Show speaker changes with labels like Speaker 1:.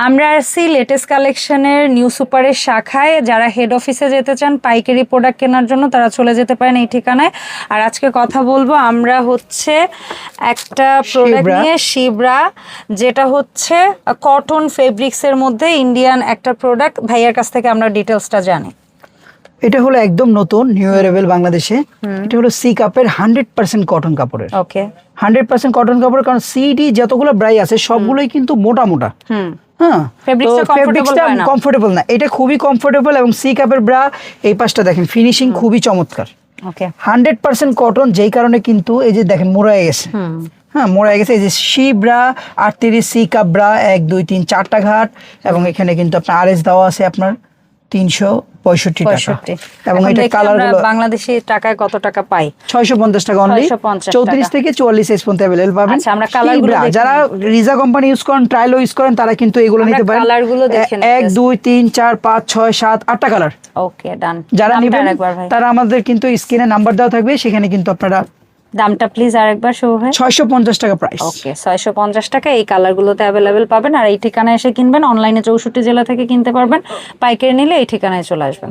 Speaker 1: আমরা আসছি লেটেস্ট কালেকশনের নিউ সুপারের শাখায়। যারা হেড অফিসে যেতে চান পাইকারি প্রোডাক্ট কেনার জন্য তারা চলে যেতে পারেন এই ঠিকানায়। আর আজকে কথা বলবো আমরা হচ্ছে একটা প্রোডাক্ট নিয়ে, শিবরা, যেটা হচ্ছে কটন ফেব্রিক্সের মধ্যে ইন্ডিয়ান একটা প্রোডাক্ট। ভাইয়ার কাছ থেকে আমরা ডিটেলসটা জানি।
Speaker 2: এটা হলো একদম নতুন নিউ অ্যারাইভেল বাংলাদেশে। এটা হলো সি কাপের 100% কটন কাপড়ের।
Speaker 1: ওকে,
Speaker 2: 100% কটন কাপড়, কারণ সিডি যতগুলো ব্রাই আছে সবগুলোই কিন্তু মোটা মোটা। হ্যাঁ, ফেব্রিক্সটা কমফোর্টেবল না, এটা খুবই কমফোর্টেবল। এবং সি কাপের ব্রা এই পাশটা দেখেন ফিনিশিং খুবই চমৎকার।
Speaker 1: ওকে,
Speaker 2: 100% কটন, যেই কারণে কিন্তু এই যে দেখেন মোড়ায় গেছে। হ্যাঁ, মোড়ায় গেছে। এই যে C bra 38 C cup bra 1 2 3 4টা ঘাট, এবং এখানে কিন্তু আপনার আরএস দেওয়া আছে আপনার 365 টাকা। এবং এটা কালার গুলো
Speaker 1: বাংলাদেশি টাকায় কত টাকা পাই?
Speaker 2: 650 টাকা অনলি। 34 থেকে 44 সাইজ পর্যন্ত अवेलेबल পাবেন।
Speaker 1: আচ্ছা, আমরা কালারগুলো দেখি।
Speaker 2: যারা রিজা কোম্পানি ইউজ করেন, ট্রায়ালও ইউজ করেন, তারা কিন্তু এগুলো নিতে পারেন।
Speaker 1: কালারগুলো দেখেন,
Speaker 2: 1 2 3 4 5 6 7 8টা কালার।
Speaker 1: ওকে, ডান।
Speaker 2: যারা নেবেন তারা আমাদের কিন্তু স্ক্রিনে নাম্বার দেওয়া থাকবে, সেখানে কিন্তু আপনারা
Speaker 1: দামটা প্লিজ আরেকবার শুভ ভাই।
Speaker 2: 650 টাকা প্রাইস।
Speaker 1: ওকে, 650 টাকা এই কালারগুলোতে অ্যাভেলেবেল পাবেন। আর এই ঠিকানায় এসে কিনবেন, অনলাইনে 64 জেলা থেকে কিনতে পারবেন। পাইকারি নিলে এই ঠিকানায় চলে আসবেন।